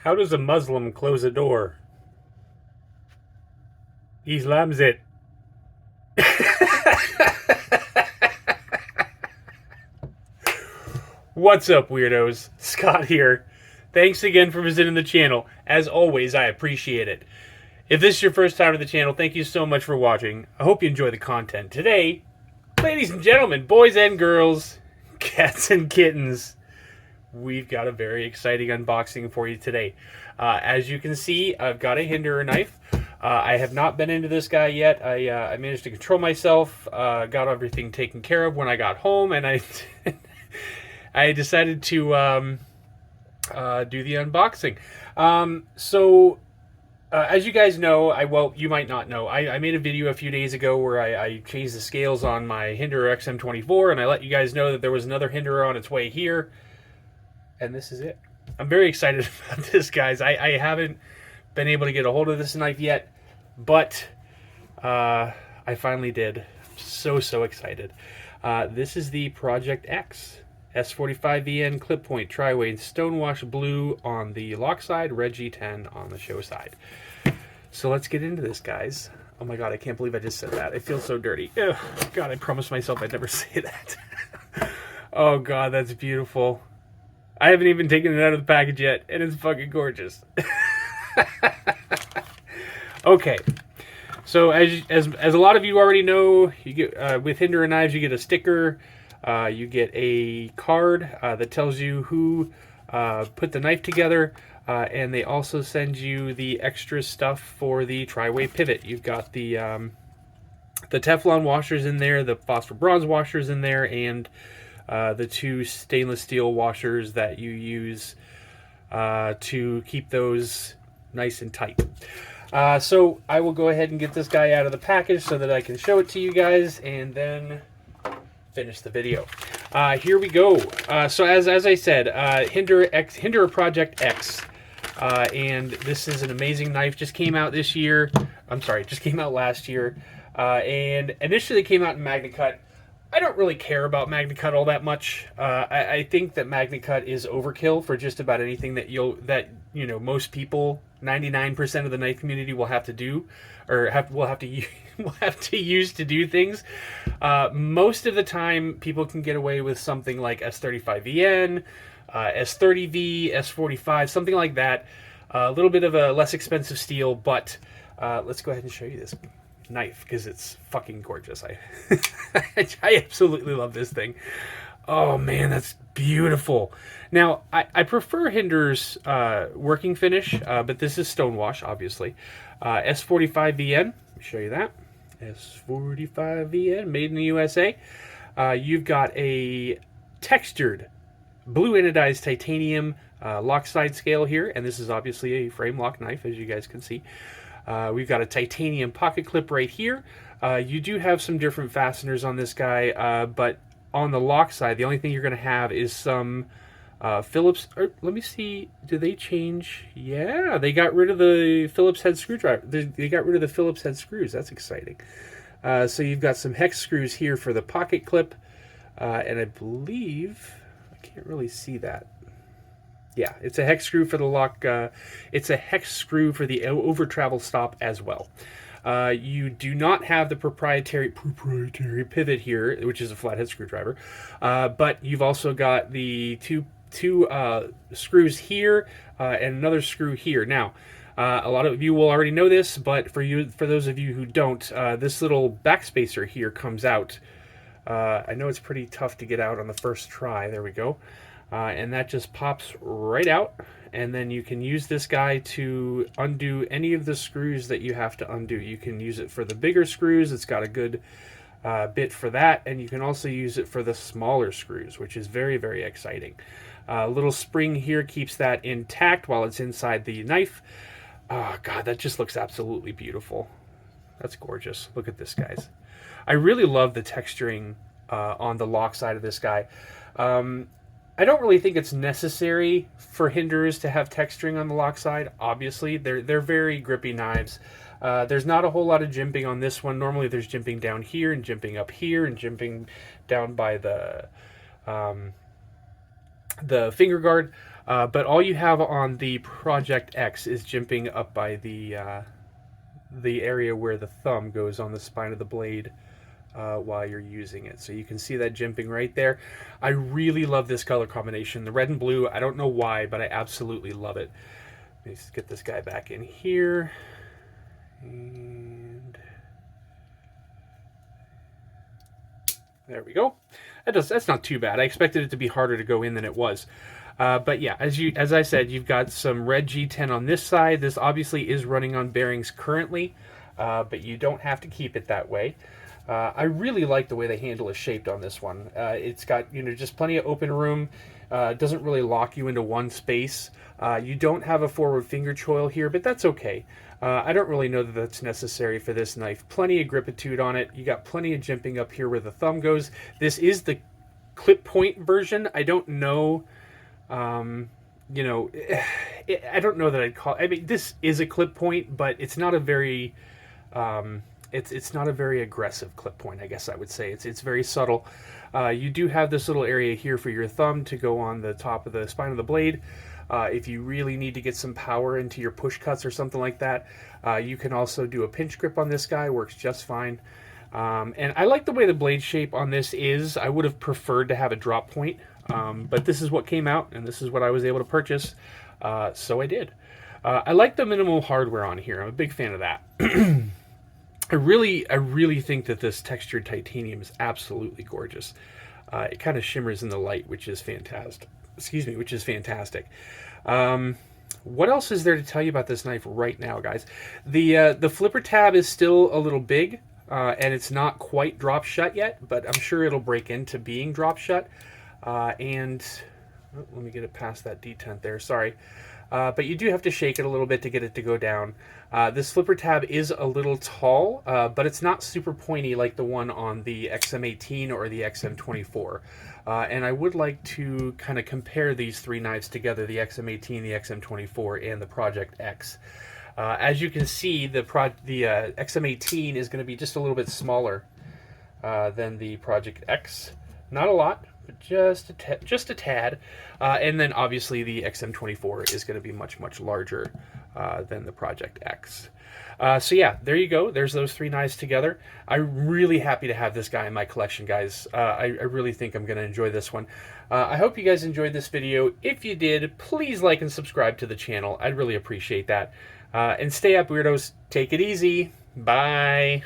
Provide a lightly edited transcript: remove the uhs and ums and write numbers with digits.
How does a Muslim close a door? He slams it. What's up, weirdos? Scott here. Thanks again for visiting the channel. As always, I appreciate it. If this is your first time to the channel, thank you so much for watching. I hope you enjoy the content. Today, ladies and gentlemen, boys and girls, cats and kittens, we've got a very exciting unboxing for you today. As you can see, I've got a Hinderer knife. I have not been into this guy yet. I managed to control myself, got everything taken care of when I got home, and I I decided to do the unboxing. As you guys know, well, you might not know, I made a video a few days ago where I changed the scales on my Hinderer XM24, and I let you guys know that there was another Hinderer on its way here, and this is it. I'm very excited about this, guys. I haven't been able to get a hold of this knife yet, but I finally did. I'm so excited. This is the Project X S45VN clip point tri-weight stonewash blue on the lock side, red G10 on the show side. So let's get into this, guys. Oh my god, I can't believe I just said that. I feel so dirty. Ugh, god, I promised myself I'd never say that. Oh god, that's beautiful. I haven't even taken it out of the package yet, and it's fucking gorgeous. Okay, so as a lot of you already know, you get with Hinderer knives, you get a sticker, you get a card that tells you who put the knife together, and they also send you the extra stuff for the tri-weight pivot. You've got the Teflon washers in there, the phosphor bronze washers in there, and the two stainless steel washers that you use to keep those nice and tight. So I will go ahead and get this guy out of the package so that I can show it to you guys and then finish the video. Here we go. So as I said, Hinderer Project X. And this is an amazing knife. Just came out this year. I'm sorry, just came out last year. And initially came out in MagnaCut. I don't really care about MagnaCut all that much. I think that MagnaCut is overkill for just about anything that most people, 99% of the knife community, will have to do, or will have to use to do things. Most of the time, people can get away with something like S35VN, S30V, S45, something like that. A little bit of a less expensive steel, but let's go ahead and show you this knife because it's fucking gorgeous. I absolutely love this thing. Oh man, that's beautiful. Now I prefer Hinderer's working finish, but this is stonewash, obviously. S45VN, let me show you that. S45VN, made in the USA. You've got a textured blue anodized titanium lock side scale here, and this is obviously a frame lock knife, as you guys can see. We've got a titanium pocket clip right here. You do have some different fasteners on this guy, but on the lock side, the only thing you're going to have is some Phillips. Let me see. Do they change? Yeah, they got rid of the Phillips head screwdriver. They got rid of the Phillips head screws. That's exciting. So you've got some hex screws here for the pocket clip, and I believe I can't really see that. Yeah, it's a hex screw for the lock. It's a hex screw for the over travel stop as well. You do not have the proprietary pivot here, which is a flathead screwdriver, but you've also got the two screws here and another screw here. Now, a lot of you will already know this, but for those of you who don't, this little backspacer here comes out. I know it's pretty tough to get out on the first try. There we go. And that just pops right out, and then you can use this guy to undo any of the screws that you have to undo. You can use it for the bigger screws. It's got a good bit for that, and you can also use it for the smaller screws, which is very, very exciting. A little spring here keeps that intact while it's inside the knife. Oh god, that just looks absolutely beautiful. That's gorgeous. Look at this, guys. I really love the texturing on the lock side of this guy. I don't really think it's necessary for Hinderers to have texturing on the lock side. Obviously, they're very grippy knives. There's not a whole lot of jimping on this one. Normally, there's jimping down here and jimping up here and jimping down by the the finger guard, but all you have on the Project X is jimping up by the area where the thumb goes on the spine of the blade while you're using it. So you can see that jimping right there. I really love this color combination. The red and blue, I don't know why, but I absolutely love it. Let's get this guy back in here. And there we go. That's not too bad. I expected it to be harder to go in than it was. But yeah, as I said, you've got some red G10 on this side. This obviously is running on bearings currently, but you don't have to keep it that way. I really like the way the handle is shaped on this one. It's got just plenty of open room. It doesn't really lock you into one space. You don't have a forward finger choil here, but that's okay. I don't really know that that's necessary for this knife. Plenty of gripitude on it. You got plenty of jimping up here where the thumb goes. This is the clip point version. I don't know. I don't know that I'd call. I mean, this is a clip point, but it's not a very. It's not a very aggressive clip point, I guess I would say. It's very subtle. You do have this little area here for your thumb to go on the top of the spine of the blade. If you really need to get some power into your push cuts or something like that, you can also do a pinch grip on this guy. Works just fine. And I like the way the blade shape on this is. I would have preferred to have a drop point, but this is what came out, and this is what I was able to purchase, so I did. I like the minimal hardware on here. I'm a big fan of that. I really think that this textured titanium is absolutely gorgeous. It kind of shimmers in the light, which is fantastic. Which is fantastic. What else is there to tell you about this knife right now, guys? The flipper tab is still a little big, and it's not quite drop shut yet, but I'm sure it'll break into being drop shut. Let me get it past that detent there. Sorry. But you do have to shake it a little bit to get it to go down. This flipper tab is a little tall, but it's not super pointy like the one on the XM18 or the XM24. And I would like to kind of compare these three knives together, the XM18, the XM24, and the Project X. As you can see, the XM18 is going to be just a little bit smaller than the Project X. Not a lot, but just a tad. And then obviously the XM24 is going to be much larger than the Project X. So yeah, there you go. There's those three knives together. I'm really happy to have this guy in my collection, guys. I really think I'm going to enjoy this one. I hope you guys enjoyed this video. If you did, please like and subscribe to the channel. I'd really appreciate that. And stay up, weirdos. Take it easy. Bye.